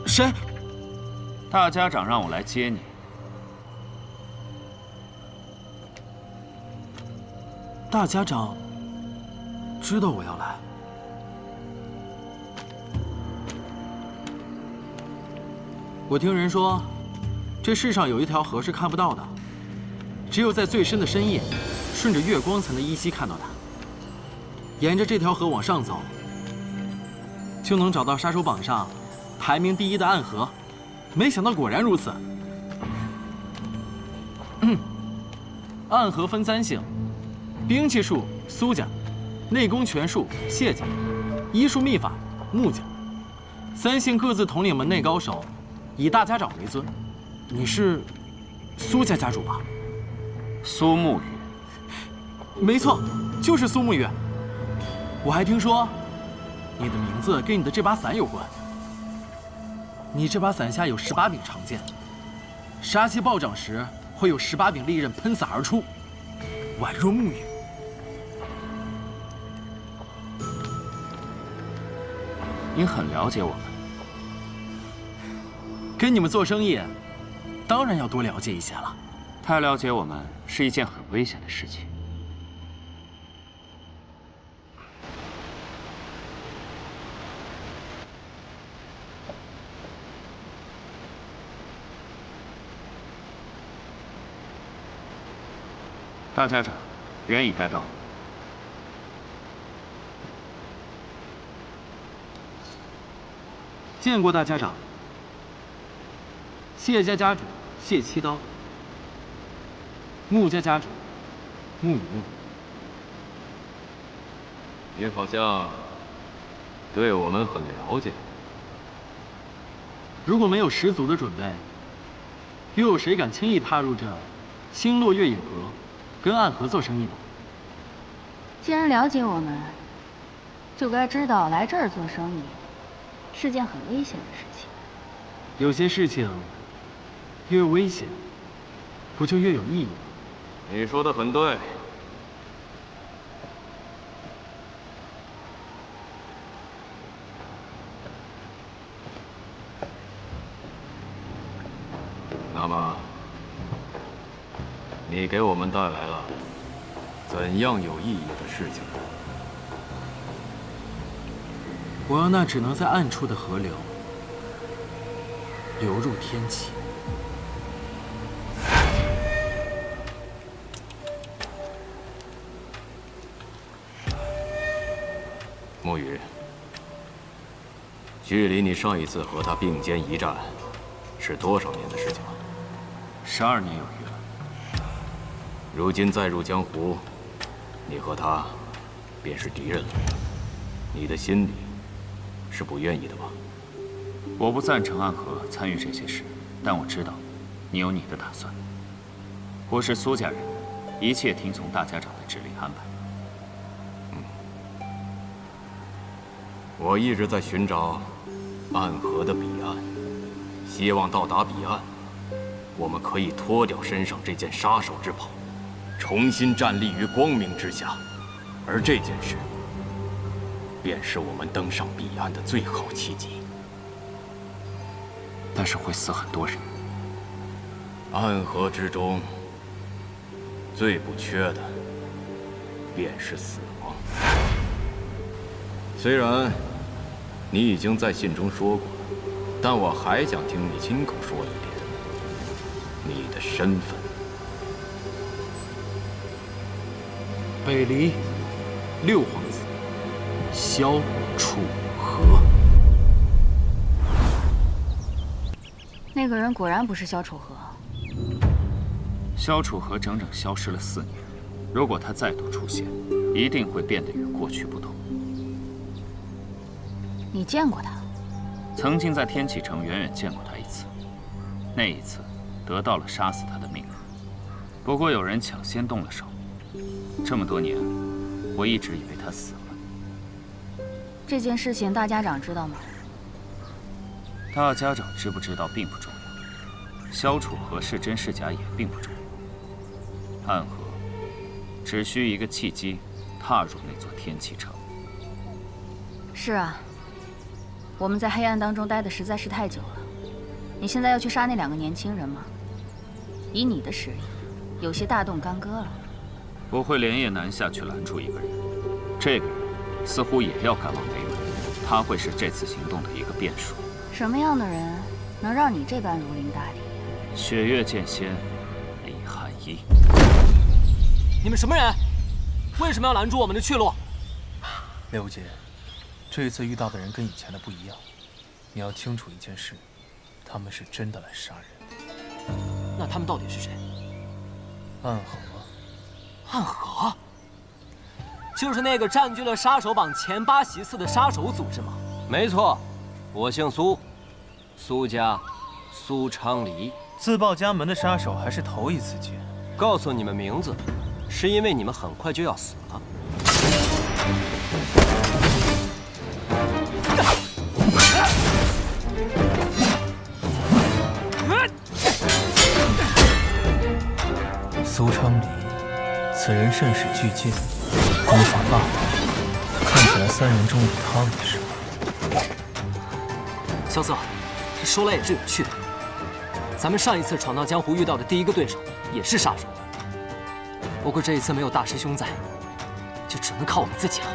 谁？大家长让我来接你。大家长知道我要来。我听人说，这世上有一条河是看不到的，只有在最深的深夜，顺着月光才能依稀看到它。沿着这条河往上走，就能找到杀手榜上排名第1的暗河。没想到果然如此。暗河分3姓：兵器术苏家，内功拳术谢家，医术秘法穆家。3姓各自统领门内高手，以大家长为尊。你是苏家家主吧？苏沐雨。没错，就是苏沐雨。我还听说，你的名字跟你的这把伞有关。你这把伞下有18柄长剑，杀气暴涨时会有18柄利刃喷洒而出，宛若沐雨。你很了解我们。跟你们做生意，当然要多了解一些了。太了解我们是一件很危险的事情。大家长，人已带到。见过大家长。谢家家主谢七刀，穆家家主穆雨木。你好像对我们很了解。如果没有十足的准备，又有谁敢轻易踏入这星落月影阁，跟暗河做生意呢？既然了解我们，就该知道来这儿做生意是件很危险的事情。有些事情越危险，不就越有意义吗？你说的很对。那么，你给我们带来了怎样有意义的事情呢？我要那只能在暗处的河流流入天启。沐雨，距离你上一次和他并肩一战，是多少年的事情了？12年有余了。如今再入江湖，你和他便是敌人了。你的心里是不愿意的吧？我不赞成暗河参与这些事，但我知道，你有你的打算。我是苏家人，一切听从大家长的指令安排。我一直在寻找暗河的彼岸，希望到达彼岸，我们可以脱掉身上这件杀手之袍，重新站立于光明之下。而这件事，便是我们登上彼岸的最好契机。但是会死很多人。暗河之中，最不缺的，便是死亡。虽然你已经在信中说过，但我还想听你亲口说一遍你的身份。北离六皇子萧楚河。那个人果然不是萧楚河。萧楚河整整消失了4年，如果他再度出现，一定会变得与过去不同。你见过他？曾经在天启城远远见过他一次，那一次得到了杀死他的命。不过有人抢先动了手。这么多年，我一直以为他死了。这件事情大家长知道吗？大家长知不知道并不重要，萧楚河是真是假也并不重要。暗河只需一个契机，踏入那座天启城。是啊，我们在黑暗当中待的实在是太久了。你现在要去杀那2个年轻人吗？以你的实力，有些大动干戈了。我会连夜南下去拦住一个人，这个人似乎也要赶往北门，他会是这次行动的一个变数。什么样的人能让你这般如临大敌？雪月剑仙李寒一。你们什么人？为什么要拦住我们的去路？刘姐，这一次遇到的人跟以前的不一样，你要清楚一件事，他们是真的来杀人。那他们到底是谁？暗河。暗河？就是那个占据了杀手榜前8席次的杀手组织吗？没错，我姓苏，苏家苏昌黎。自报家门的杀手还是头一次见。告诉你们名字，是因为你们很快就要死了。苏昌黎，此人甚是巨剑，功法霸道，看起来3人中有他为首。萧瑟，这说来也是有趣的。咱们上一次闯荡江湖遇到的第一个对手也是杀手，不过这一次没有大师兄在，就只能靠我们自己了。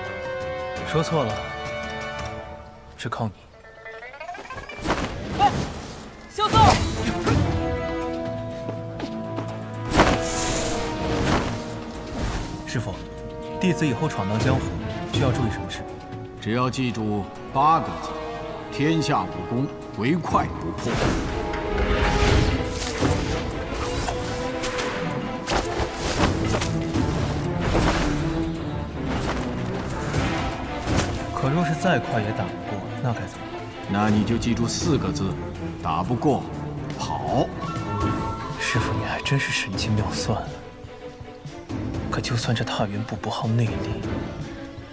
说错了，是靠你。哎，萧瑟！师傅，弟子以后闯荡江湖需要注意什么事？只要记住8个字：天下武功，唯快不破。可若是再快也打不过，那该怎么办？那你就记住4个字：打不过，跑。师傅，你还真是神机妙算啊！可就算这踏云步不耗内力，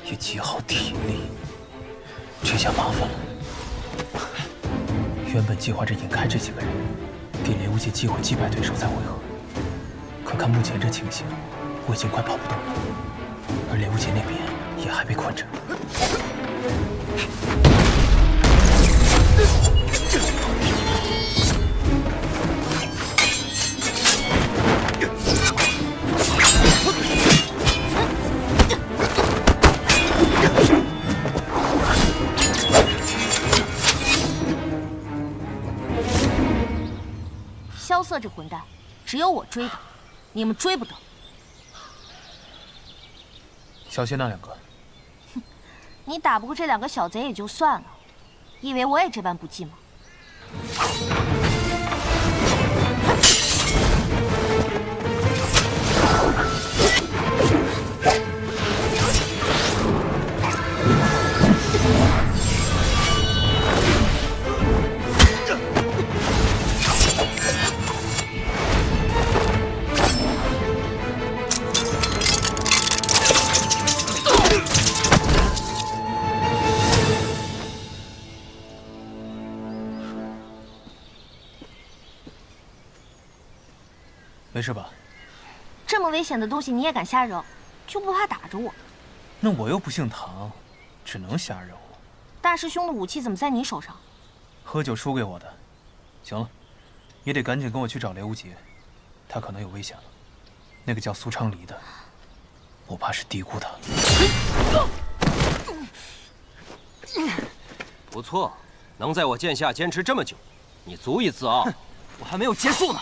也极耗体力，这下麻烦了。原本计划着引开这几个人，给雷无界机会击败对手再会合。可看目前这情形，我已经快跑不动了，而雷无界那边也还被困着。萧瑟这混蛋，只有我追的，你们追不得。小心那2个。你打不过这2个小贼也就算了，以为我也这般不济吗？没事吧？这么危险的东西你也敢瞎惹，就不怕打着我？那我又不姓唐，只能瞎惹我。大师兄的武器怎么在你手上？喝酒输给我的。行了，也得赶紧跟我去找雷无极，他可能有危险了。那个叫苏昌黎的，我怕是低估他了。不错，能在我剑下坚持这么久，你足以自傲。我还没有结束呢。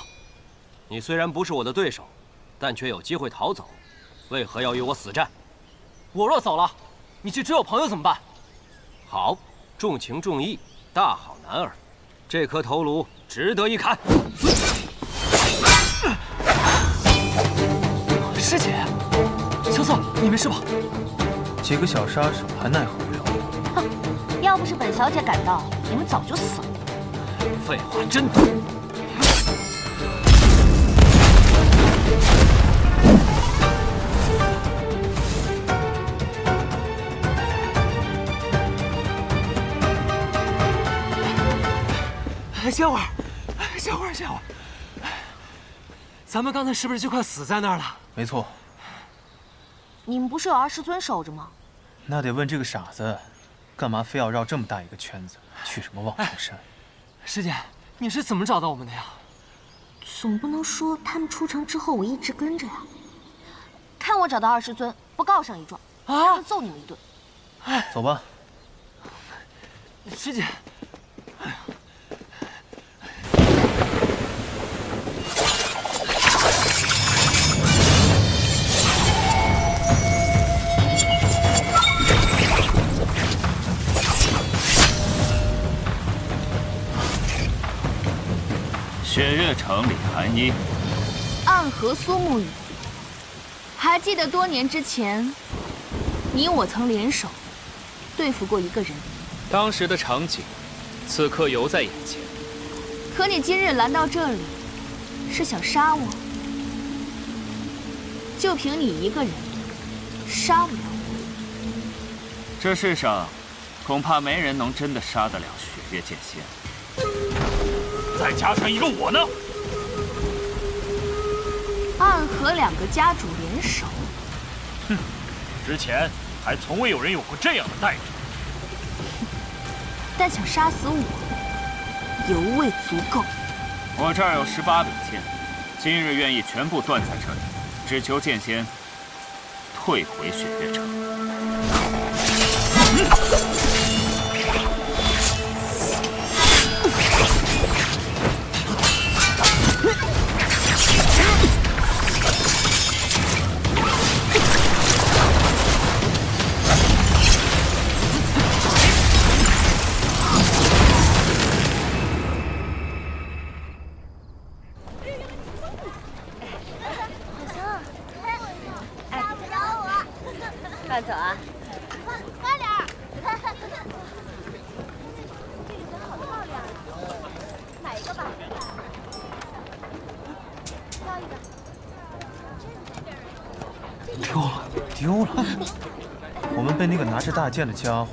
你虽然不是我的对手，但却有机会逃走，为何要与我死战？我若走了，你去追我朋友怎么办？好，重情重义，大好男儿，这颗头颅值得一看。师姐，萧瑟，你没事吧？几个小杀手还奈何不了我。哼，要不是本小姐赶到，你们早就死了。废话真多。歇会儿，歇会儿，歇会儿。咱们刚才是不是就快死在那儿了？没错。你们不是有20尊守着吗？那得问这个傻子，干嘛非要绕这么大一个圈子？去什么望城山？师姐，你是怎么找到我们的呀？总不能说他们出城之后我一直跟着呀。看我找到二师尊，不告上一状，就揍你们一顿。走吧。师姐。雪月城李寒衣，暗河苏沐雨。还记得多年之前，你我曾联手对付过一个人。当时的场景，此刻犹在眼前。可你今日来到这里，是想杀我？就凭你一个人，杀不了我。这世上，恐怕没人能真的杀得了雪月剑仙。再加上一个我呢？暗河2个家主联手，哼，之前还从未有人有过这样的待遇。但想杀死我，犹未足够。我这儿有18柄剑，今日愿意全部断在这里，只求剑仙退回雪月城。快走啊！快点儿！买一个吧。挑一个。丢了！我们被那个拿着大剑的家伙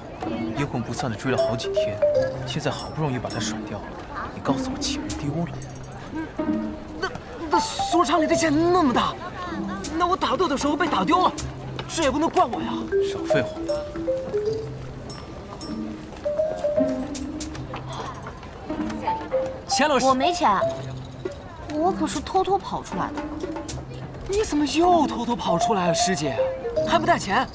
阴魂不散的追了好几天，现在好不容易把他甩掉了，你告诉我岂不丢了？那苏昌里的剑那么大，那我打斗的时候被打丢了，这也不能怪我呀！少废话！钱老师，我没钱，我可是偷偷跑出来的。你怎么又偷偷跑出来了，师姐？还不带钱？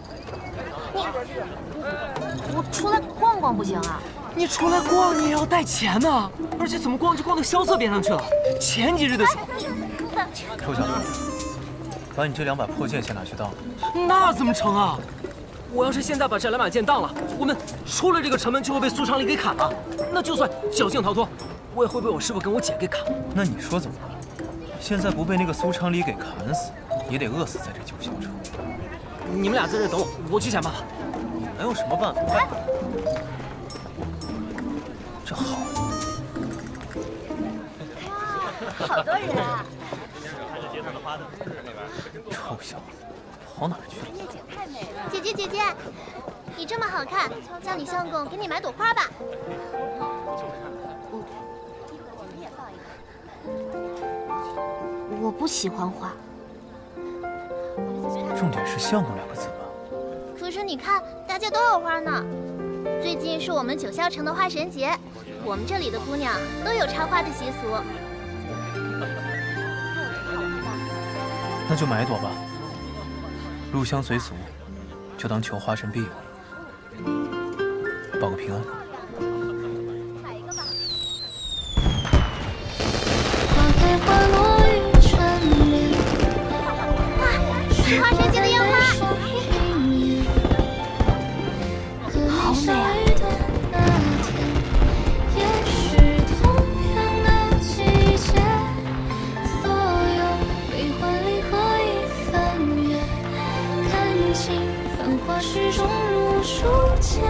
我出来逛逛不行啊？你出来逛，你也要带钱呢，而且怎么逛就逛到萧瑟边上去了？前几日的时候，臭小子，把你这2把破剑先拿去当。那怎么成啊？我要是现在把这2把剑当了，我们出了这个城门就会被苏昌里给砍了。那就算侥幸逃脱，我也会被我师傅跟我姐给砍。那你说怎么办？现在不被那个苏昌里给砍死，也得饿死在这九霄城。你们俩在这等我，我去想办法。你能有什么办法？这好，好多人啊！臭小子，跑哪儿去了？姐姐姐姐，你这么好看，叫你相公给你买朵花吧。我不喜欢花。重点是相公2个字吧？可是你看，大家都有花呢。最近是我们九霄城的花神节，我们这里的姑娘都有插花的习俗。那就买1朵吧。入乡随俗，就当求花神庇佑你，报个平安。买一个吧。哇，花神节的烟花，好美啊！始终如初见，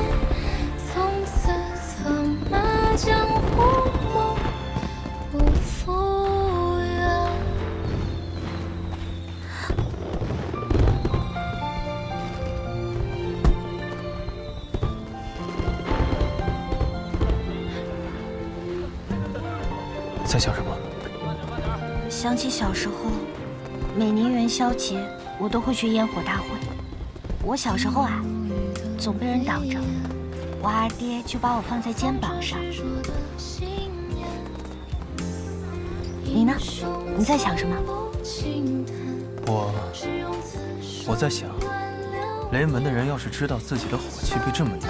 从此策马江湖梦不复原。在想什么？想起小时候，每年元宵节我都会去烟火大会。我小时候啊，总被人挡着，我二爹就把我放在肩膀上。你呢？你在想什么？我在想，雷门的人要是知道自己的火气被这么用，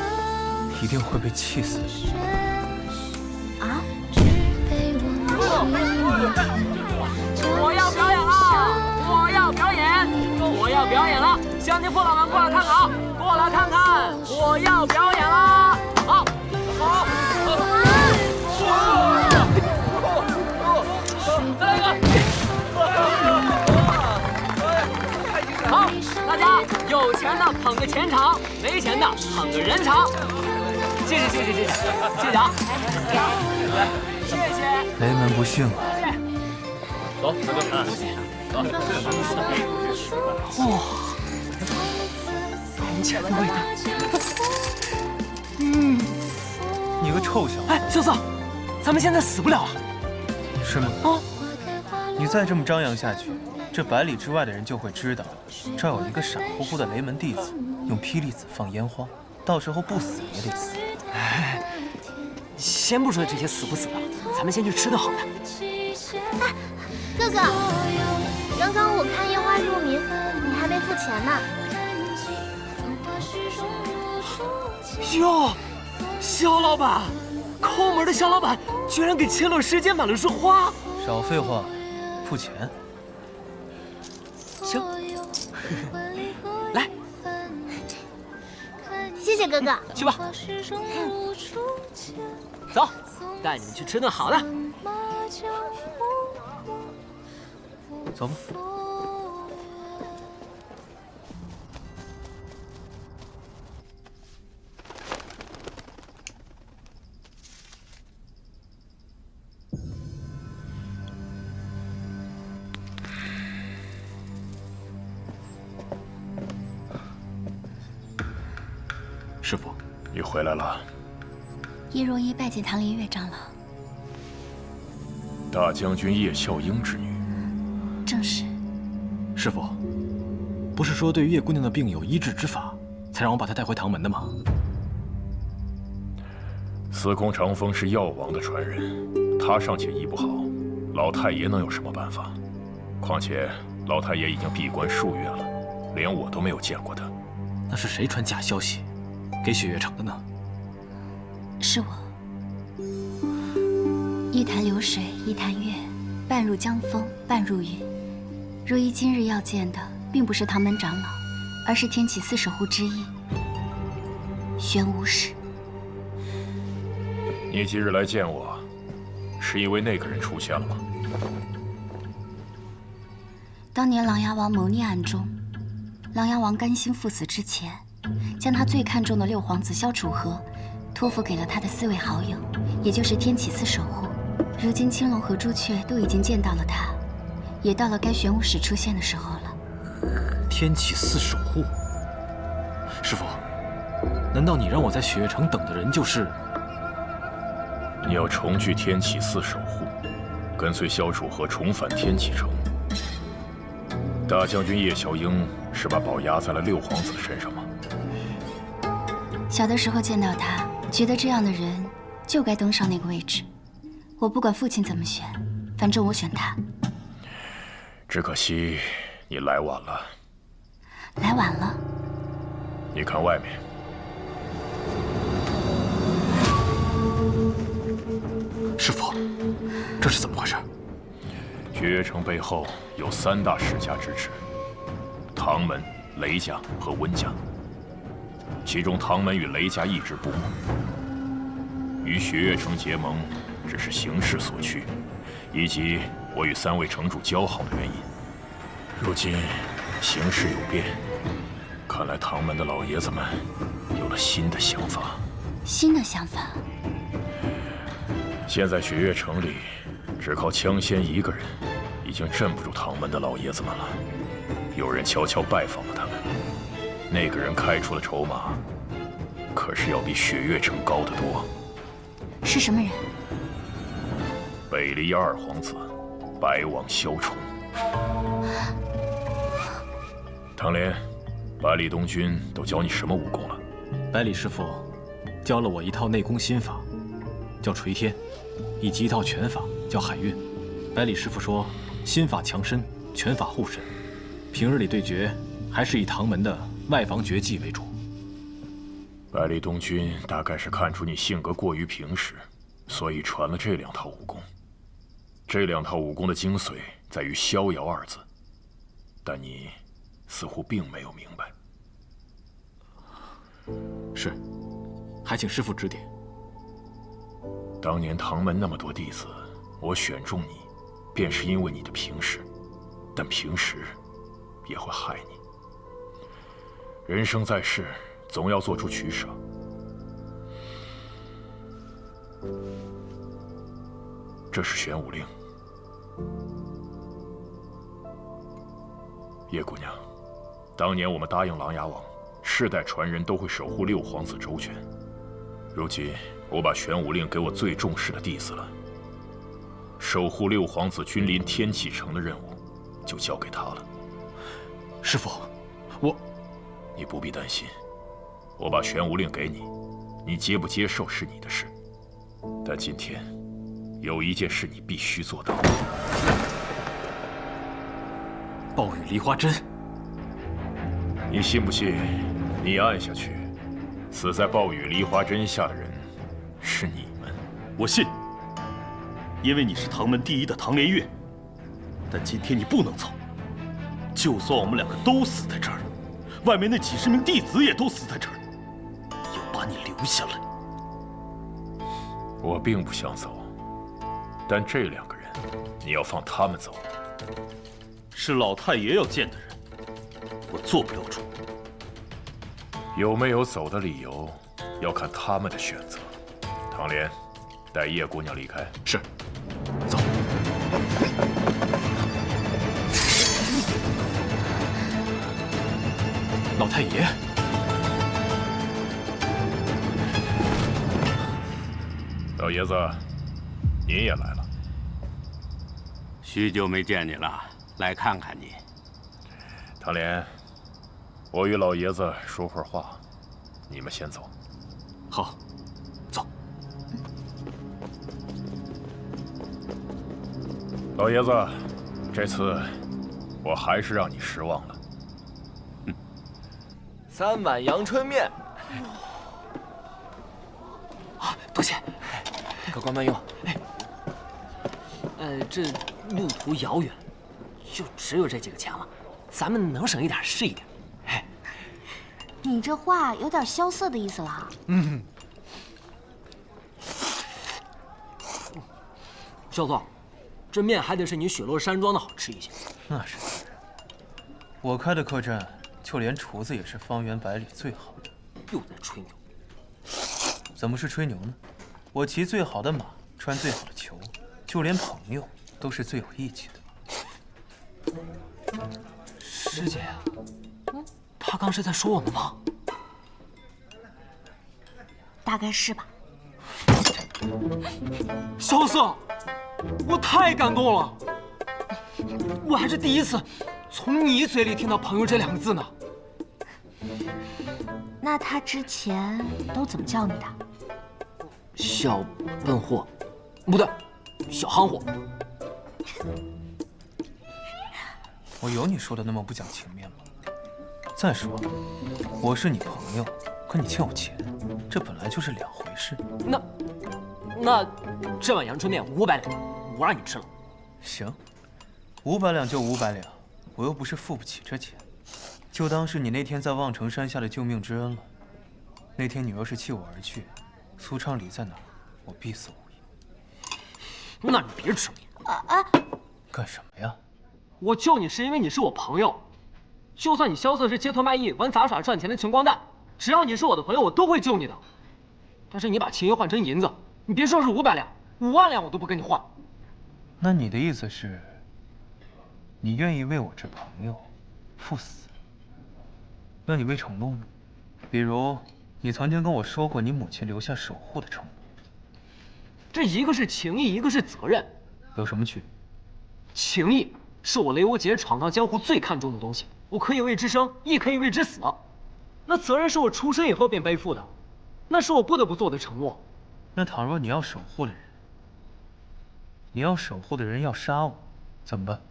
一定会被气死。啊！我要表演了！我要表演！我要表演了！乡亲父老们过来看看啊！过来看看！我要表演了！好，好，再来一个！好，大家有钱的捧个钱场，没钱的捧个人场。谢谢啊！谢谢。雷门不幸啊！走，大哥，走。哇，人前的味道。你个臭小子！哎，小四，咱们现在死不了啊？是吗？啊！你再这么张扬下去，这百里之外的人就会知道，这儿有一个傻乎乎的雷门弟子用霹雳子放烟花，到时候不死也得死。哎，先不说这些死不死的，咱们先去吃顿好的。哎，哥哥，刚刚我看烟花入迷，你还没付钱呢。哟，肖老板，抠门的肖老板居然给千落师姐买了束花。少废话，付钱。行，来，谢谢哥哥。去吧。走，带你们去吃顿好的。走吧。师傅，你回来了。叶若依拜见唐林月长老。大将军叶笑英之女。正是。师傅，不是说对叶姑娘的病有医治之法，才让我把她带回唐门的吗？司空长风是药王的传人，他尚且医不好，老太爷能有什么办法？况且老太爷已经闭关数月了，连我都没有见过他。那是谁传假消息给雪月城的呢？是我。一潭流水一潭月，半入江风半入云。若依今日要见的，并不是唐门长老，而是天启四守护之一玄武使。你今日来见我，是因为那个人出现了吗？当年琅琊王谋逆案中，琅琊王甘心赴死之前，将他最看重的六皇子萧楚河托付给了他的4位好友，也就是天启四守护。如今青龙和朱雀都已经见到了他，也到了该玄武使出现的时候了。天启四守护，师傅，难道你让我在雪月城等的人就是？你要重聚天启四守护，跟随萧楚河重返天启城。大将军叶小英是把宝压在了六皇子身上吗？小的时候见到他，觉得这样的人就该登上那个位置。我不管父亲怎么选，反正我选他。只可惜你来晚了。来晚了。你看外面。师傅，这是怎么回事？雪月城背后有3大世家支持：唐门、雷家和温家。其中唐门与雷家一直不睦，与雪月城结盟只是形势所趋，以及我与3位城主交好的原因。如今形势有变，看来唐门的老爷子们有了新的想法。新的想法？现在雪月城里，只靠枪仙一个人，已经镇不住唐门的老爷子们了。有人悄悄拜访了他们，那个人开出的筹码，可是要比雪月城高得多。是什么人？北离2皇子，白王萧崇。唐莲，百里东军都教你什么武功了？百里师傅，教了我一套内功心法，叫垂天，以及一套拳法，叫海运。百里师傅说，心法强身，拳法护身。平日里对决，还是以唐门的外防绝技为主。百里东君大概是看出你性格过于平实，所以传了这2套武功。这2套武功的精髓在于逍遥2字，但你似乎并没有明白。是，还请师傅指点。当年唐门那么多弟子，我选中你，便是因为你的平实，但平实也会害你。人生在世，总要做出取舍。这是玄武令，叶姑娘，当年我们答应琅琊王，世代传人都会守护6皇子周全。如今我把玄武令给我最重视的弟子了，守护6皇子君临天启城的任务就交给他了。师傅，你不必担心，我把玄武令给你，你接不接受是你的事。但今天有一件事你必须做到。暴雨梨花针，你信不信？你按下去，死在暴雨梨花针下的人是你们。我信，因为你是唐门第1的唐连月。但今天你不能走，就算我们2个都死在这儿，外面那几10名弟子也都死在这儿，要把你留下来。我并不想走，但这2个人，你要放他们走。是老太爷要见的人，我做不了主。有没有走的理由，要看他们的选择。唐莲，带叶姑娘离开。是。走。老太爷。老爷子，您也来了。许久没见你了，来看看你。唐莲，我与老爷子说会儿话，你们先走。好，走。老爷子，这次我还是让你失望了。3碗阳春面。啊，多谢。客官慢用。这路途遥远，就只有这几个钱了，咱们能省一点是一点。你这话有点萧瑟的意思了。少佐，这面还得是你雪落山庄的好吃一些。那是自然。我开的客栈，就连厨子也是方圆百里最好的。又在吹牛。怎么是吹牛呢？我骑最好的马，穿最好的裘，就连朋友都是最有义气的。师姐，他刚是在说我们吗？大概是吧。萧瑟，我太感动了，我还是第一次从你嘴里听到“朋友”这2个字呢。那他之前都怎么叫你的？小笨货，不对，小憨货。我有你说的那么不讲情面吗？再说了，我是你朋友，可你欠我钱，这本来就是2回事。那这碗阳春面500两，我让你吃了。行，500两就500两，我又不是付不起这钱，就当是你那天在望城山下的救命之恩了。那天你若是弃我而去，苏昌礼在哪儿，我必死无疑。那你别吃了。干什么呀？我救你是因为你是我朋友，就算你萧瑟是街头卖艺、玩杂耍赚钱的穷光蛋，只要你是我的朋友，我都会救你的。但是你把情谊换成银子，你别说是500两，5万两我都不跟你换。那你的意思是，你愿意为我这朋友赴死？那你未承诺呢？比如，你曾经跟我说过你母亲留下守护的承诺。这一个是情义，一个是责任，有什么区别？情义是我雷无节闯荡江湖最看重的东西，我可以为之生，亦可以为之死。那责任是我出生以后便背负的，那是我不得不做的承诺。那倘若你要守护的人，要杀我，怎么办？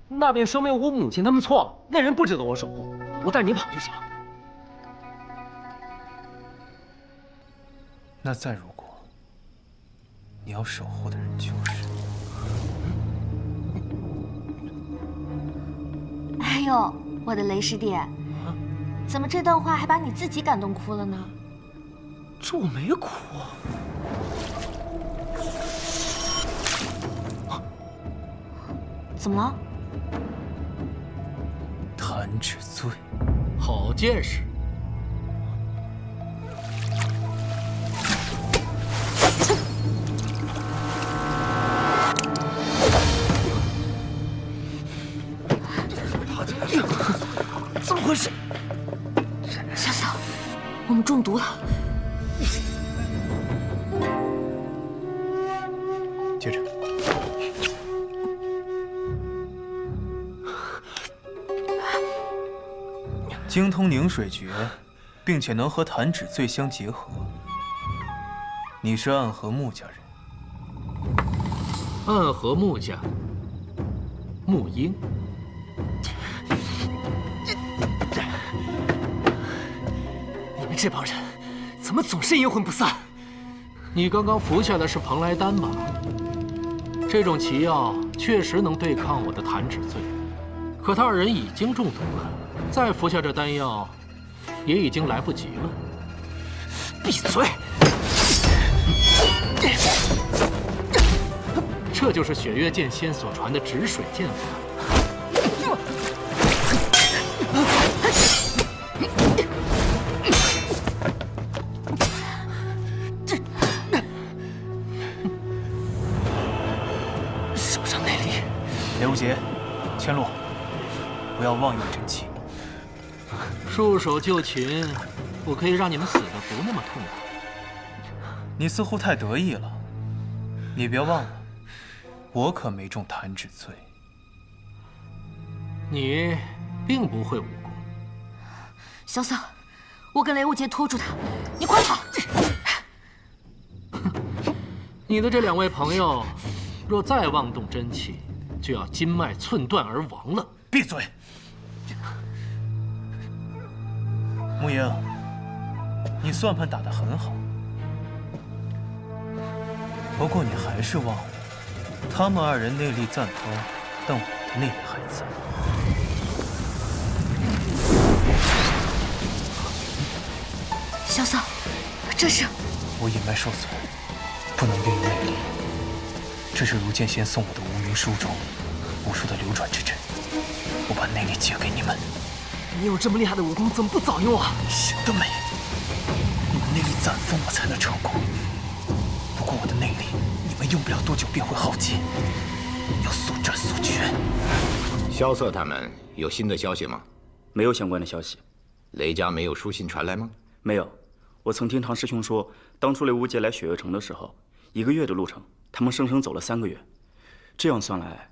那便说明我母亲他们错了，那人不值得我守护，我带你跑就行了。那再如果你要守护的人就是……哎呦，我的雷师弟，怎么这段话还把你自己感动哭了呢？这我没哭。怎么了？弹指醉，好见识。怎么回事？小嫂，我们中毒了。接着。精通凝水诀，并且能和弹指醉相结合。你是暗河穆家人。暗河穆家，穆英。你们这帮人怎么总是阴魂不散？你刚刚服下的是蓬莱丹吧？这种奇药确实能对抗我的弹指醉，可他二人已经中毒了。再服下这丹药，也已经来不及了。闭嘴！这就是雪月剑仙所传的止水剑法。手上内力。雷无节，千落，不要妄用真气。束手就擒，我可以让你们死得不那么痛快。你似乎太得意了，你别忘了，我可没中弹指醉。你并不会武功。小嫂，我跟雷无节拖住他，你快跑！你的这两位朋友，若再妄动真气，就要筋脉寸断而亡了。闭嘴！穆英，你算盘打得很好，不过你还是忘了，他们二人内力暂丰，但我的内力还在。小嫂，这是……我隐脉受损，不能运用内力。这是如剑仙送我的无名书中武术的流转之阵，我把内力借给你们。你有这么厉害的武功，怎么不早用啊？想得美！你们内力暂丰，我才能成功。不过我的内力，你们用不了多久便会耗尽，要速战速决。萧瑟他们有新的消息吗？没有相关的消息。雷家没有书信传来吗？没有。我曾听唐师兄说，当初雷无节来雪月城的时候，1个月的路程，他们生生走了3个月。这样算来，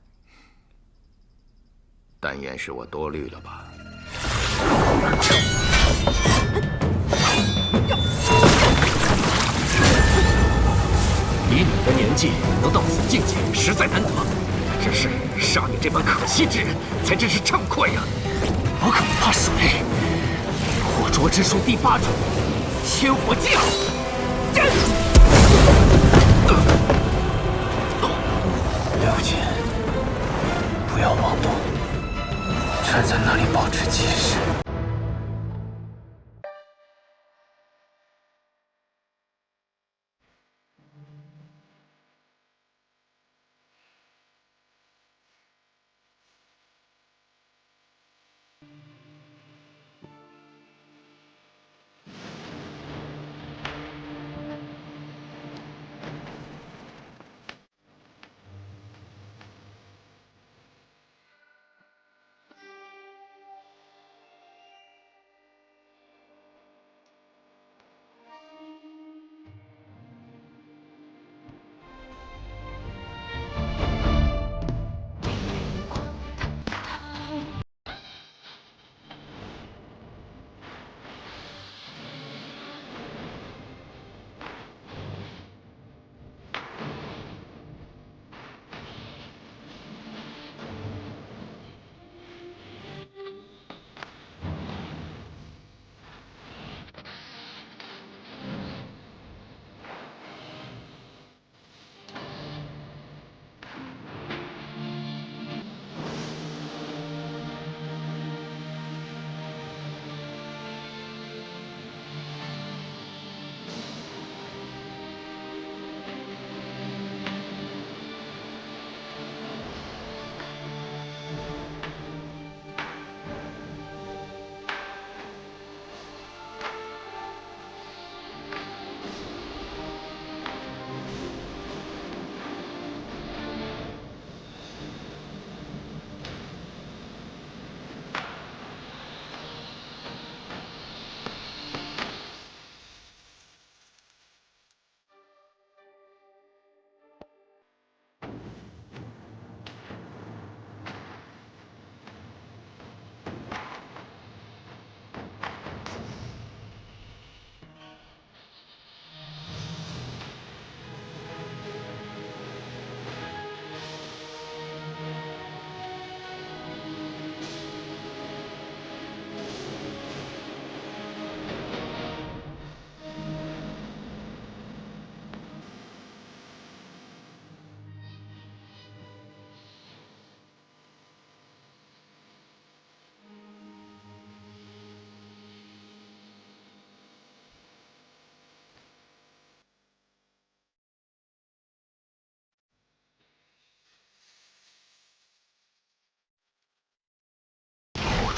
但愿是我多虑了吧。以你的年纪能到此境界，实在难得。只是杀你这般可惜之人，才真是畅快呀！我可不怕水，火灼之术第8种，天火降。了解，不要妄动，站在那里保持气势。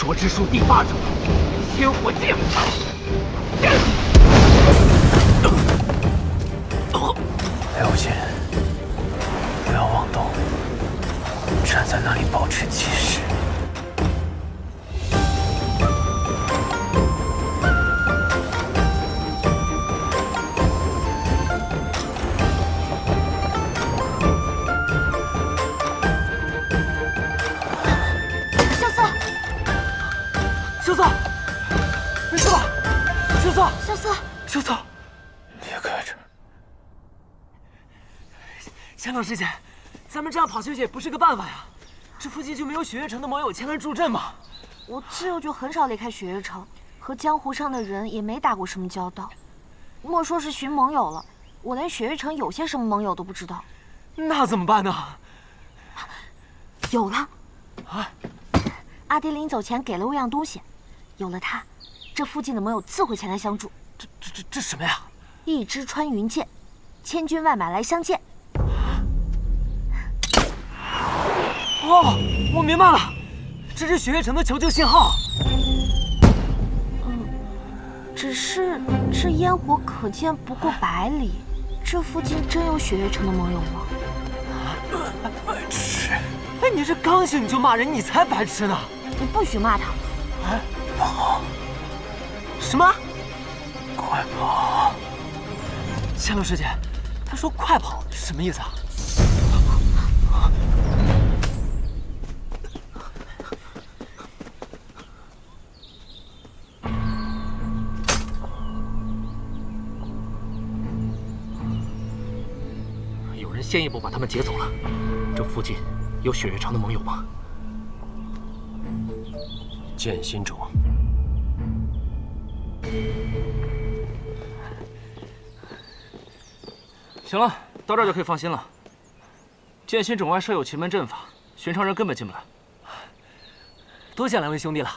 说之术第8种，仙火剑。了解，不要妄动，站在那里保持气势。萧瑟，没事吧？萧瑟，萧瑟，萧瑟，离开这儿。仙长师姐，咱们这样跑下去也不是个办法呀。这附近就没有雪月城的盟友前来助阵吗？我自幼就很少离开雪月城，和江湖上的人也没打过什么交道。莫说是寻盟友了，我连雪月城有些什么盟友都不知道。那怎么办呢？有了！啊！阿爹临走前给了我样东西，有了它，这附近的盟友自会前来相助。这什么呀？一支穿云箭，千军万马来相见。哦，我明白了，这是雪月城的求救信号。只是这烟火可见不过100里，这附近真有雪月城的盟友吗？白痴！哎，你这刚醒你就骂人，你才白痴呢！你不许骂他。哎，跑！什么？快跑！仙龙师姐，她说快跑，什么意思啊？有人先一步把他们劫走了。这附近有雪月城的盟友吗？剑心种。行了，到这儿就可以放心了。剑心种外设有奇门阵法，寻常人根本进不来。多谢2位兄弟了，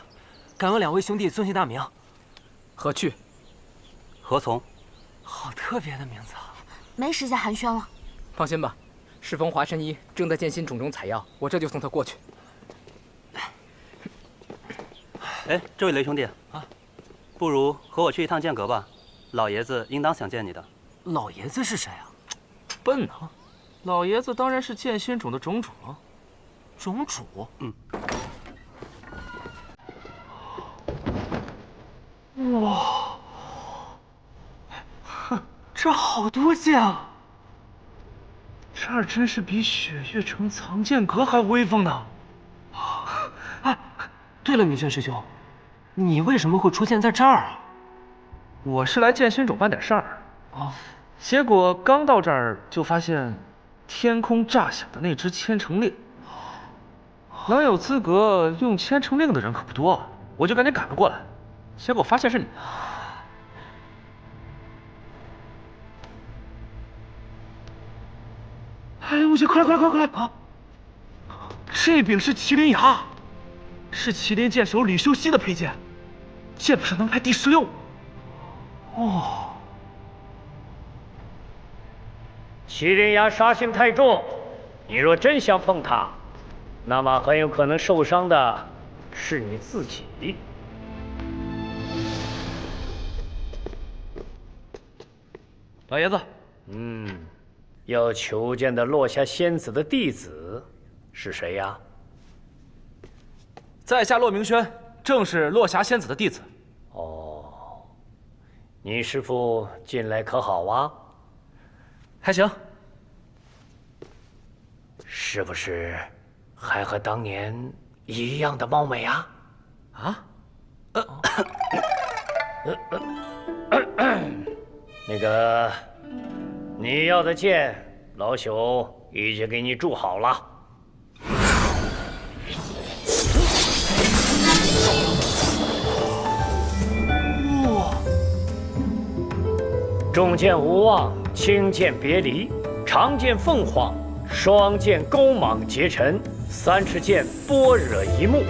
敢问2位兄弟尊姓大名？何去？何从？好特别的名字啊！没时间寒暄了。放心吧，适逢华神医正在剑心种中采药，我这就送他过去。哎，这位雷兄弟啊，不如和我去一趟剑阁吧，老爷子应当想见你的。老爷子是谁啊？笨啊！老爷子当然是剑心种的种主了。种主？嗯。哇！这好多剑啊！这儿真是比雪月城藏剑阁还威风呢！哎，对了，明轩师兄，你为什么会出现在这儿啊？我是来剑心种办点事儿啊，结果刚到这儿就发现天空炸响的那支千城令，能有资格用千城令的人可不多，我就赶紧赶了过来，结果发现是你。哎呦我去，快来啊！这柄是麒麟牙，是麒麟剑手吕修熙的佩剑，剑谱上能排第16。哦，麒麟牙杀性太重，你若真想碰它，那么很有可能受伤的是你自己。老爷子，要求见的落霞仙子的弟子是谁呀？在下骆明轩，正是落霞仙子的弟子。哦，你师父近来可好啊？还行。是不是还和当年一样的貌美啊？啊？那个，你要的剑，老朽已经给你铸好了。哇！重剑无望，轻剑别离，长剑凤凰，双剑勾芒结尘，30剑般若一目，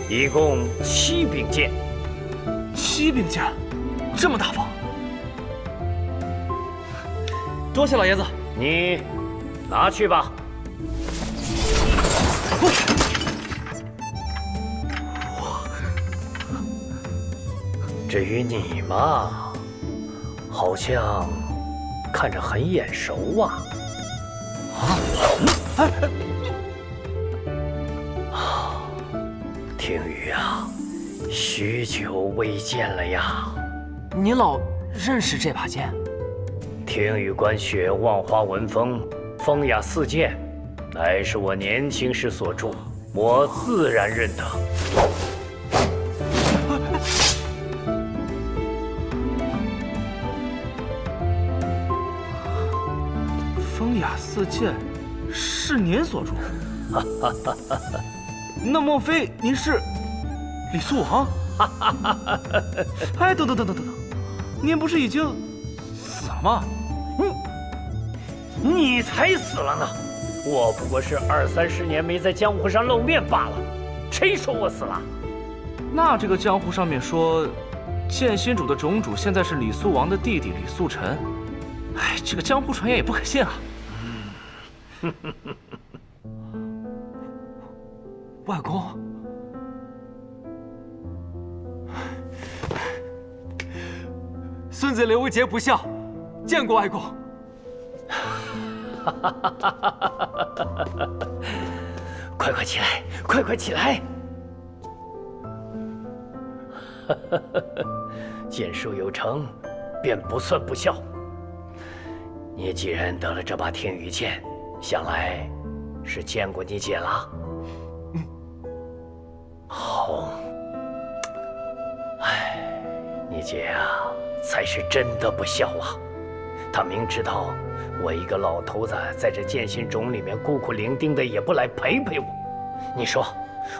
一共7柄剑。7柄剑，这么大方？多谢老爷子。你拿去吧。哇，至于你嘛，好像看着很眼熟啊。听雨啊，许久未见了呀。你老认识这把剑？听雨观雪，万花文风，风雅四剑，乃是我年轻时所著，我自然认得。风雅四剑是您所著？那莫非您是李素王？哎，等，您不是已经死了吗？你才死了呢！我不过是20-30年没在江湖上露面罢了，谁说我死了？那这个江湖上面说，剑心主的种主现在是李素王的弟弟李素臣。哎，这个江湖传言也不可信啊。外公，孙子刘维杰不孝，见过外公。快起来，快起来！剑术有成，便不算不孝。你既然得了这把天羽剑，想来是见过你姐了。好，哎，你姐啊，才是真的不孝啊！她明知道我一个老头子在这剑心种里面孤苦伶仃的，也不来陪我。你说，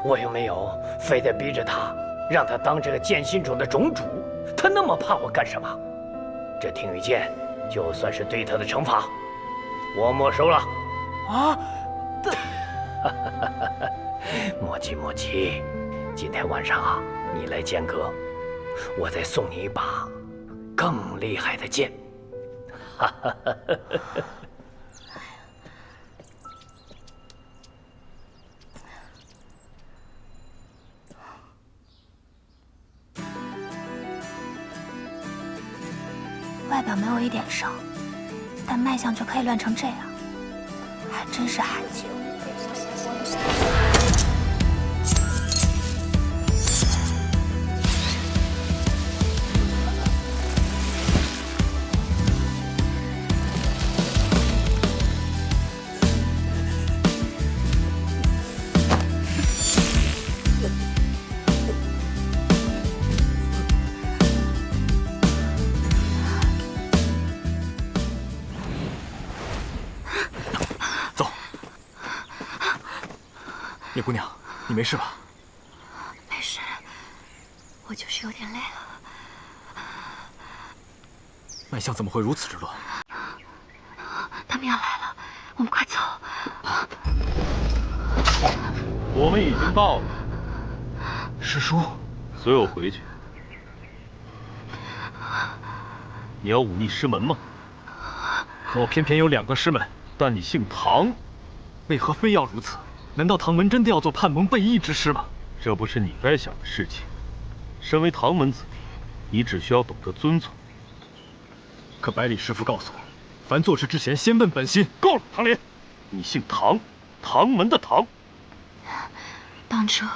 我又没有非得逼着她，让她当这个剑心种的种主，她那么怕我干什么？这天羽剑就算是对她的惩罚，我没收了。啊！莫急，今天晚上啊，你来剑阁，我再送你一把更厉害的剑。外表没有一点伤，但脉象就可以乱成这样，还真是罕见。叶姑娘，你没事吧？没事，我就是有点累了。脉象怎么会如此之乱？他们要来了，我们快走。我们已经到了。师叔，随我回去。你要忤逆师门吗？可我偏偏有2个师门，但你姓唐，为何非要如此？难道唐门真的要做叛蒙背义之事吗？这不是你该想的事情。身为唐门子弟，你只需要懂得遵从。可百里师傅告诉我，凡做事之前，先问本心。够了，唐莲，你姓唐，唐门的唐。当初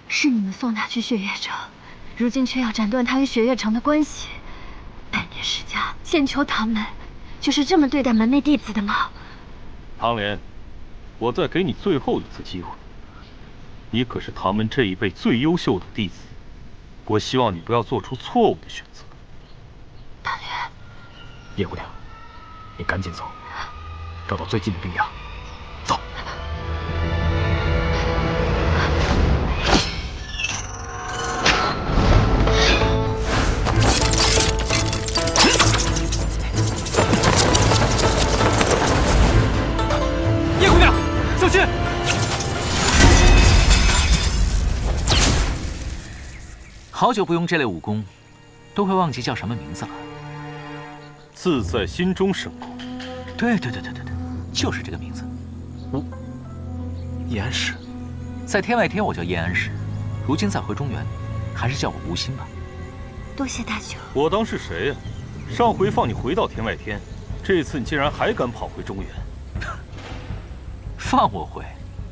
是你们送他去雪月城，如今却要斩断他与雪月城的关系。百年世家，先求唐门，就是这么对待门内弟子的吗？唐莲。我再给你最后一次机会，你可是唐门这一辈最优秀的弟子，我希望你不要做出错误的选择。唐莲，叶姑娘，你赶紧走，找到最近的兵衙，走。叶姑娘，小心！好久不用这类武功，都会忘记叫什么名字了。自在心中生功。对，就是这个名字。叶安石，在天外天我叫叶安石，如今在回中原，还是叫我吴心吧。多谢大舅。我当是谁呀？上回放你回到天外天，这次你竟然还敢跑回中原？放我回，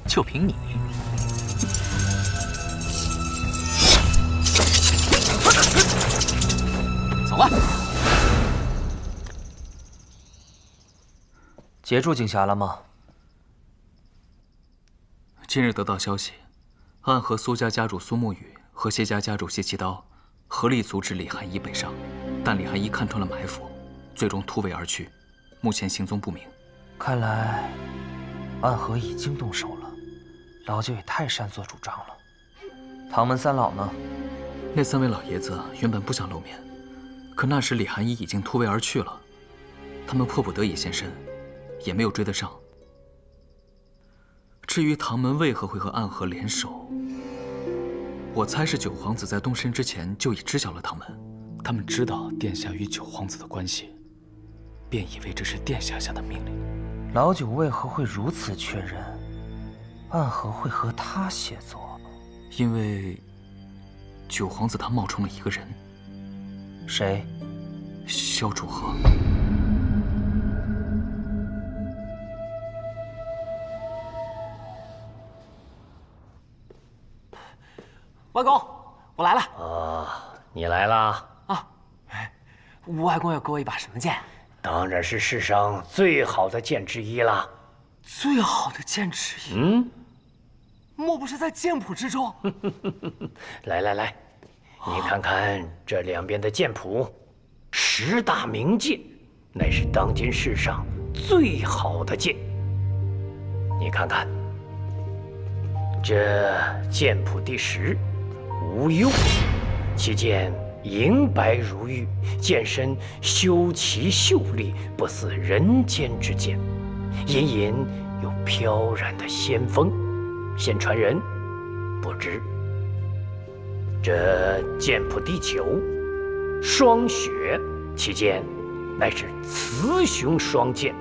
就凭你？走了。截住景霞了吗？今日得到消息，暗河苏家家主苏沐雨和谢家家主谢奇刀合力阻止李寒一北上，但李寒一看穿了埋伏，最终突围而去，目前行踪不明。看来暗河已经动手了，老九也太擅作主张了。唐门三老呢？那三位老爷子原本不想露面，可那时李寒一已经突围而去了，他们迫不得已现身，也没有追得上。至于唐门为何会和暗河联手，我猜是九皇子在动身之前就已知晓了唐门，他们知道殿下与九皇子的关系，便以为这是殿下下的命令。老九为何会如此确认暗河会和他协作？因为九皇子他冒充了一个人。谁？萧楚河。外公，我来了。你来啦？吴外公要给我一把什么剑？当然是世上最好的剑之一啦。最好的剑之一？莫不是在剑谱之中？来，你看看这两边的剑谱，10大名剑，乃是当今世上最好的剑。你看看，这剑谱第10，无忧，其剑银白如玉，剑身修齐秀丽，不似人间之剑，隐隐有飘然的仙风。现传人不知。这剑谱第9，霜雪，其剑乃是雌雄双剑，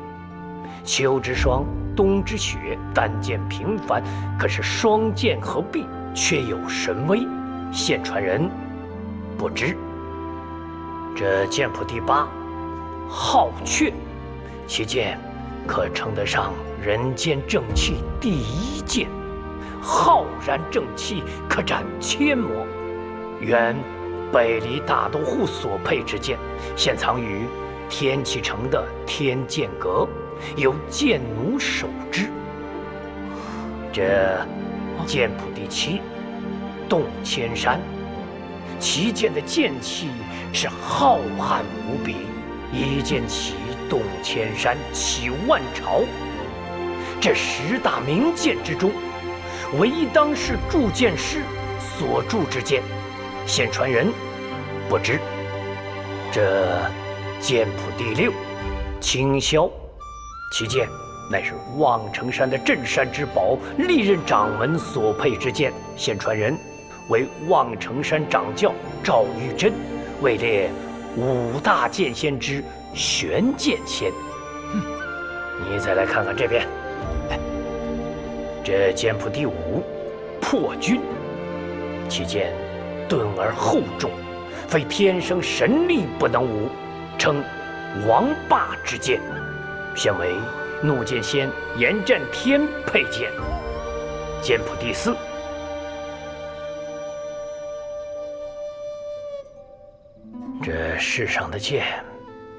秋之霜，冬之雪，单剑平凡，可是双剑合璧，却有神威。现传人不知。这剑谱第8，皓阙，其剑可称得上人间正气第1剑，浩然正气，可斩千魔。原北离大都护所佩之剑，现藏于天启城的天剑阁，由剑奴守之。这剑谱第7，洞千山，其剑的剑气是浩瀚无比，一剑起动千山，起万朝。这10大名剑之中，唯一当世铸剑师所铸之剑，现传人不知。这剑谱第6，青霄，其剑乃是望城山的镇山之宝，历任掌门所佩之剑，现传人为望城山掌教赵玉珍，位列5大剑仙之玄剑仙。你再来看看这边，这剑谱第5，破军，其剑钝而厚重，非天生神力不能无，称王霸之剑，现为怒剑仙严战天佩剑。剑谱第4，这世上的剑，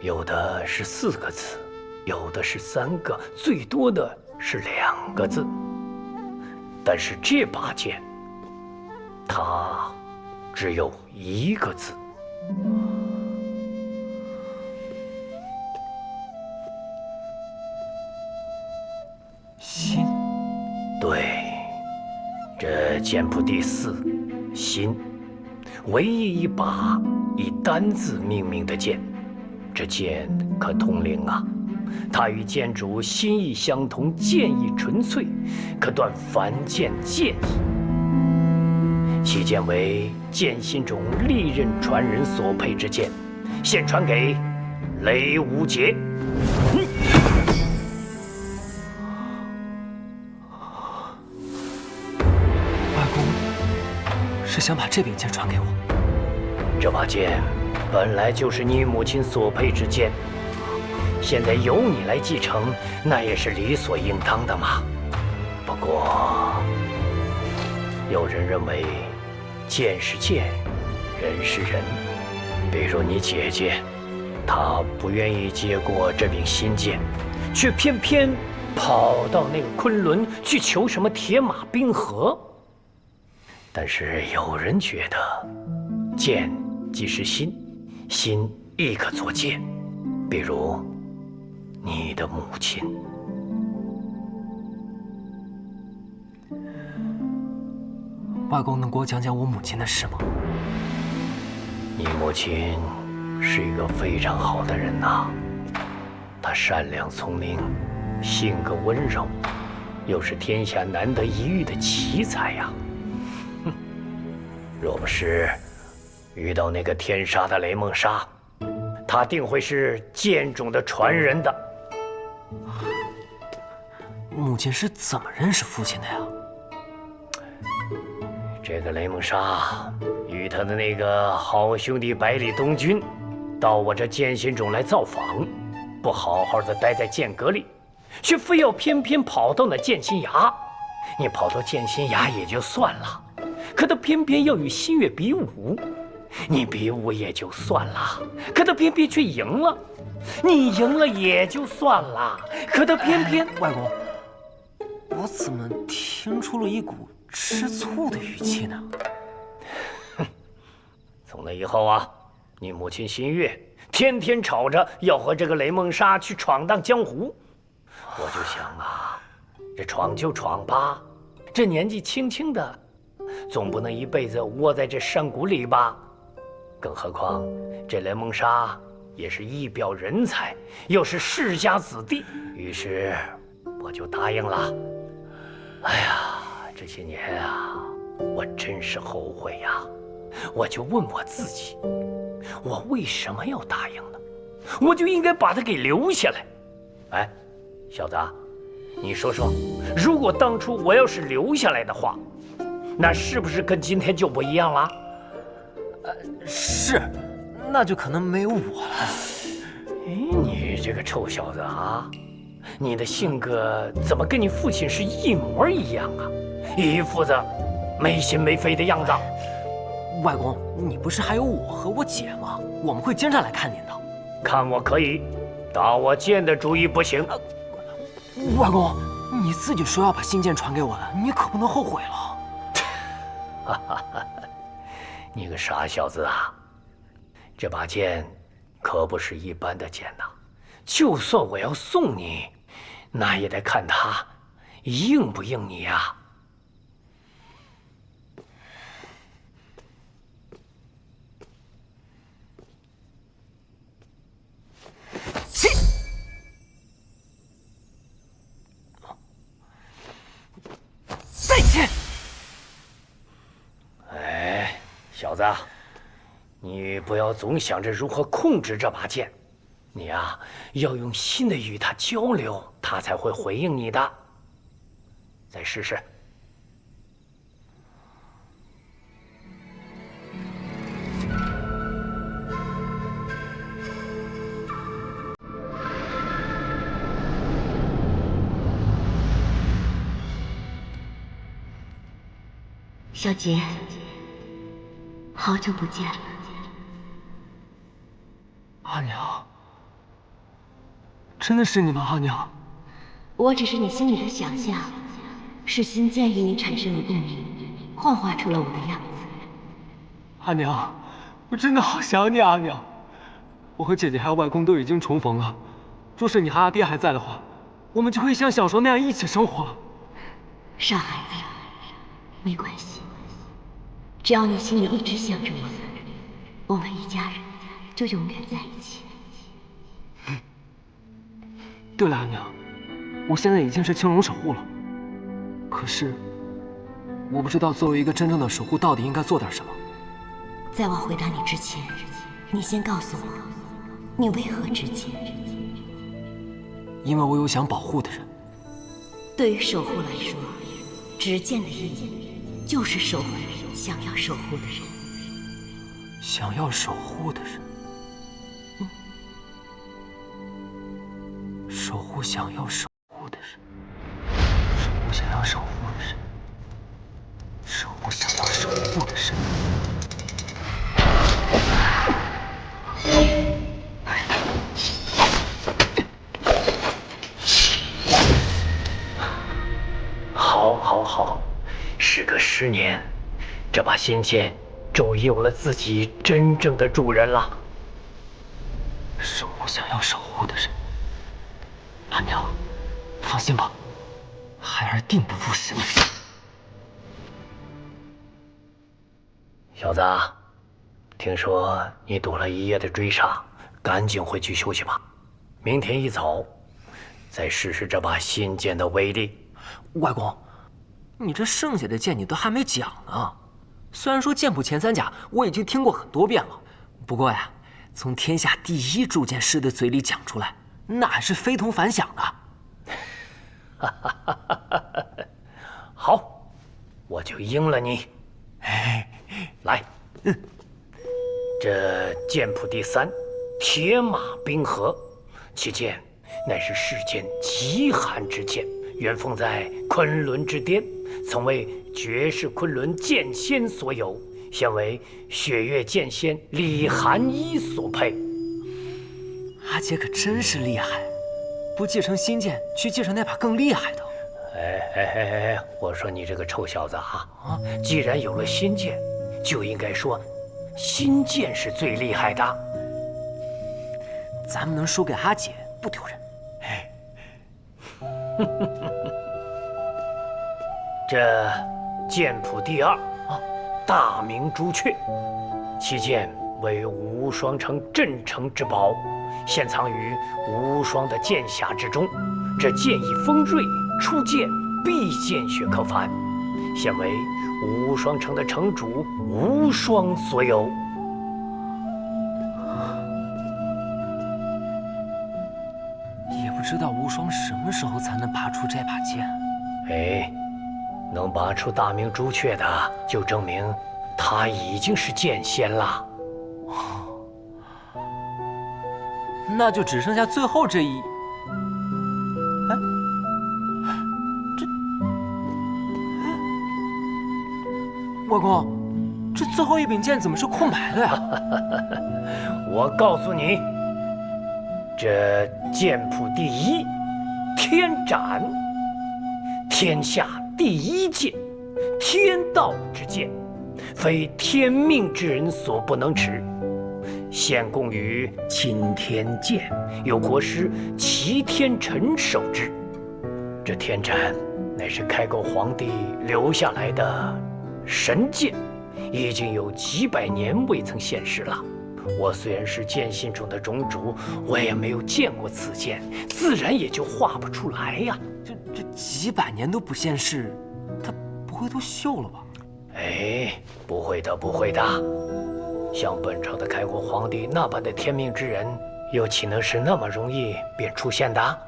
有的是4个字，有的是3个，最多的是2个字。但是这把剑，它只有1个字。心。对，这剑谱第4，心，唯一一把以单字命名的剑。这剑可通灵啊！它与剑主心意相通，剑意纯粹，可断凡剑剑意。其剑为剑心中历任传人所佩之剑，现传给雷无节。外公是想把这柄剑传给我？这把剑本来就是你母亲所配之剑，现在由你来继承，那也是理所应当的嘛。不过，有人认为，剑是剑，人是人。比如你姐姐，她不愿意接过这柄新剑，却偏偏跑到那个昆仑去求什么铁马冰河。但是有人觉得，剑即是心，心亦可作剑。比如你的母亲。外公能给我讲讲我母亲的事吗？你母亲是一个非常好的人呐，她善良聪明，性格温柔，又是天下难得一遇的奇才呀。若不是遇到那个天杀的雷梦莎，她定会是剑种的传人的。母亲是怎么认识父亲的呀？这个雷梦莎与他的那个好兄弟百里东军，到我这剑心冢来造访，不好好的待在剑阁里，却非要偏偏跑到那剑心崖。你跑到剑心崖也就算了，可他偏偏要与新月比武，你比武也就算了，可他偏偏却赢了。你赢了也就算了，可他偏偏……外公，我怎么听出了一股吃醋的语气呢？从那以后啊，你母亲新月天天吵着要和这个雷梦莎去闯荡江湖。我就想啊，这闯就闯吧，这年纪轻轻的，总不能一辈子窝在这山谷里吧？更何况这雷梦莎也是一表人才，又是世家子弟，于是我就答应了。哎呀，这些年啊，我真是后悔呀！我就问我自己，我为什么要答应呢？我就应该把他给留下来。哎，小子，你说说，如果当初我要是留下来的话，那是不是跟今天就不一样了？是，那就可能没有我了。哎，你这个臭小子啊，你的性格怎么跟你父亲是一模一样啊？一副子没心没肺的样子。外公，你不是还有我和我姐吗？我们会经常来看您的。看我可以，打我剑的主意不行。外公，你自己说要把新剑传给我的，你可不能后悔了。哈哈哈！你个傻小子啊！这把剑可不是一般的剑呐，就算我要送你，那也得看它应不应你呀。再见。哎，小子，你不要总想着如何控制这把剑，你呀，要用心的与他交流，他才会回应你的。再试试。小杰，好久不见了。阿娘，真的是你吗？阿娘，我只是你心里的想象，是新剑与你产生了共鸣，幻化出了我的样子。阿娘，我真的好想你，阿娘。我和姐姐还有外公都已经重逢了，若是你和阿爹还在的话，我们就会像小时候那样一起生活。傻孩子，没关系，只要你心里一直想着我们一家人就永远在一起。对了，阿娘，我现在已经是青龙守护了，可是我不知道作为一个真正的守护到底应该做点什么。在我回答你之前，你先告诉我，你为何执剑？因为我有想保护的人。对于守护来说，执剑的意义就是守护想要守护的人。想要守护的人，守护想要守护的人，守护想要守护的人，守护想要守护的人。好，时隔10年，这把仙剑终于有了自己真正的主人了。守护想要守护的人，阿娘，放心吧，孩儿定不负使命。小子，听说你躲了一夜的追杀，赶紧回去休息吧。明天一早，再试试这把仙剑的威力。外公，你这剩下的剑你都还没讲呢。虽然说剑谱前3甲我已经听过很多遍了，不过呀，从天下第一铸剑师的嘴里讲出来，那还是非同凡响的。好，我就应了你。来，这剑谱第3，铁马冰河，其剑乃是世间极寒之剑，原封在昆仑之巅，曾为绝世昆仑剑仙所有，现为雪月剑仙李寒一所配。阿姐可真是厉害，不继承新剑，去继承那把更厉害的。我说你这个臭小子啊！既然有了新剑，就应该说新剑是最厉害的。咱们能输给阿姐不丢人。这剑谱第2，大明朱雀，其剑为无双城镇城之宝，现藏于无双的剑匣之中。这剑意锋锐，出剑必见血可凡，现为无双城的城主无双所有。也不知道无双什么时候才能拔出这把剑。能拔出大明朱雀的，就证明他已经是剑仙了。那就只剩下最后这一。外公，这最后一柄剑怎么是空白的呀？我告诉你，这剑谱第1，天斩，天下第1剑，天道之剑，非天命之人所不能持。现供于钦天监，有国师齐天辰守之。这天斩乃是开国皇帝留下来的神剑，已经有几百年未曾现世了。我虽然是剑心中的种主，我也没有见过此剑，自然也就画不出来呀。这几百年都不现世，他不会都锈了吧？不会的，不会的。像本朝的开国皇帝那般的天命之人，又岂能是那么容易便出现的？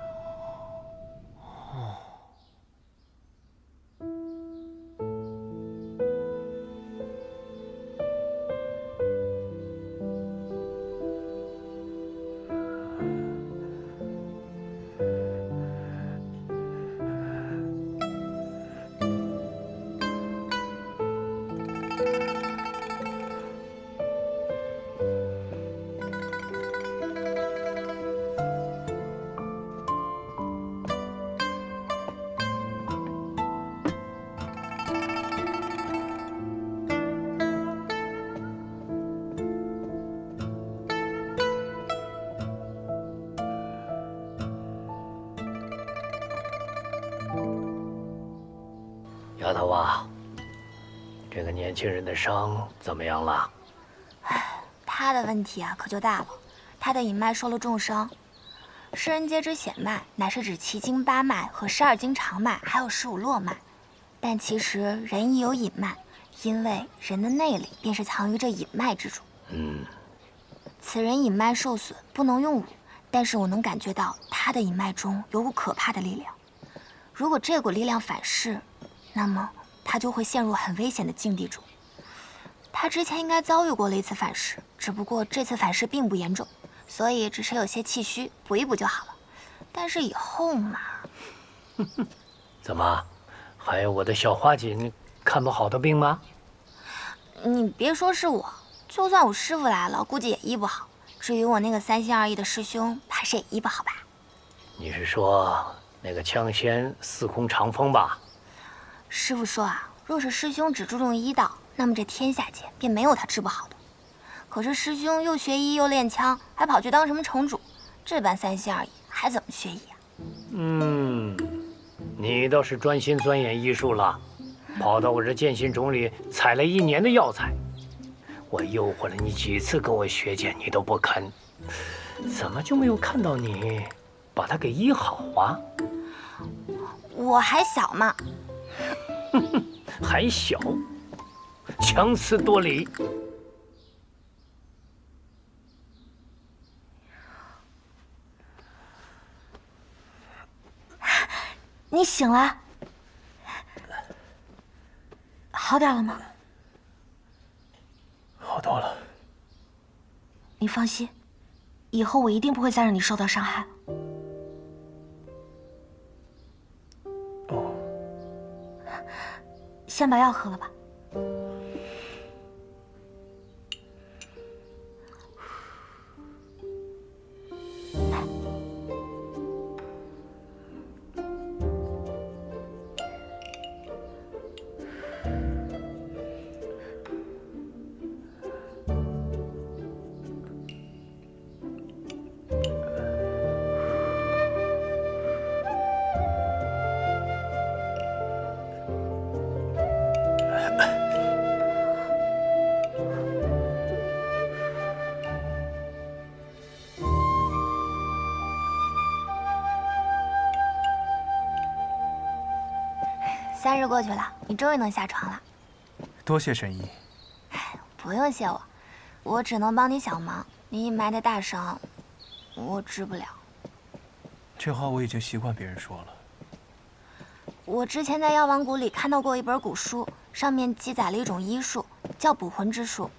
丫头啊，这个年轻人的伤怎么样了？他的问题啊可就大了，他的隐脉受了重伤。世人皆知显脉乃是指奇经8脉和12经长脉，还有15络脉。但其实人亦有隐脉，因为人的内力便是藏于这隐脉之中。此人隐脉受损，不能用武，但是我能感觉到他的隐脉中有股可怕的力量。如果这股力量反噬，那么他就会陷入很危险的境地中。他之前应该遭遇过了一次反噬，只不过这次反噬并不严重，所以只是有些气虚，补一补就好了。但是以后嘛……怎么，还有我的小花锦看不好的病吗？你别说是我，就算我师傅来了，估计也医不好。至于我那个3心2意的师兄，怕是也医不好吧？你是说那个枪仙司空长风吧？师傅说啊，若是师兄只注重医道，那么这天下间便没有他治不好的。可是师兄又学医又练枪，还跑去当什么城主，这般3心2意还怎么学医啊？你倒是专心钻研医术了，跑到我这剑心冢里采了1年的药材。我诱惑了你几次跟我学剑，你都不肯，怎么就没有看到你把它给医好啊？我还小嘛。还小，强词夺理。你醒了，好点了吗？好多了。你放心，以后我一定不会再让你受到伤害了。哦。先把药喝了吧。3日过去了，你终于能下床了。多谢神医。不用谢我，我只能帮你小忙。你隐脉的大伤，我治不了。这话我已经习惯别人说了。我之前在药王谷里看到过一本古书，上面记载了一种医术，叫补魂之术，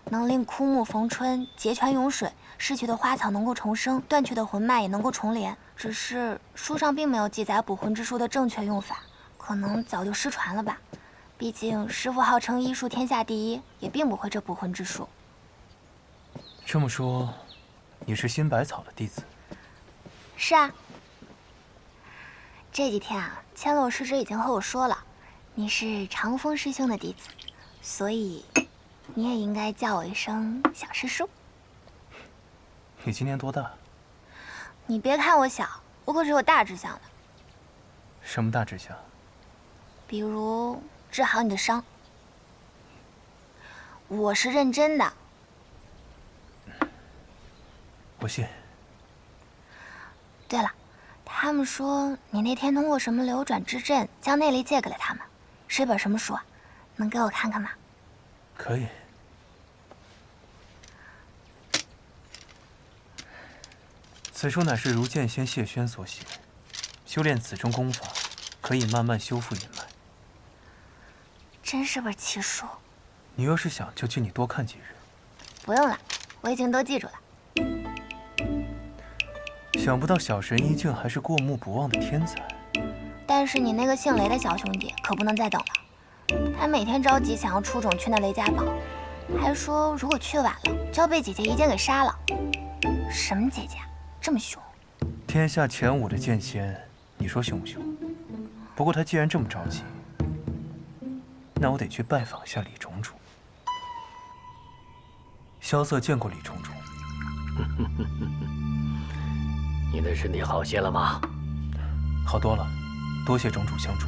能令枯木逢春，结泉涌水，逝去的花草能够重生，断去的魂脉也能够重连。只是书上并没有记载补魂之术的正确用法，可能早就失传了吧。毕竟师傅号称医术天下第一，也并不会这补魂之术。这么说，你是新百草的弟子？是啊。这几天啊，千落师侄已经和我说了，你是长风师兄的弟子，所以你也应该叫我一声小师叔。你今年多大？你别看我小，我可是有大志向的。什么大志向？比如治好你的伤。我是认真的。我信。对了，他们说你那天通过什么流转之阵将内力借给了他们，是一本什么书啊？能给我看看吗？可以。此书乃是如剑仙谢轩所写，修炼此中功法，可以慢慢修复隐脉。真是本奇书。你要是想，就请你多看几日。不用了，我已经都记住了。想不到小神医竟还是过目不忘的天才。但是你那个姓雷的小兄弟可不能再等了，他每天着急想要出种去那雷家堡，还说如果去晚了就要被姐姐一剑给杀了。什么姐姐啊，这么凶？天下前5的剑仙，你说凶不凶？不过他既然这么着急，那我得去拜访一下李种种。萧瑟见过李种种。你的身体好些了吗？好多了，多谢种种相助。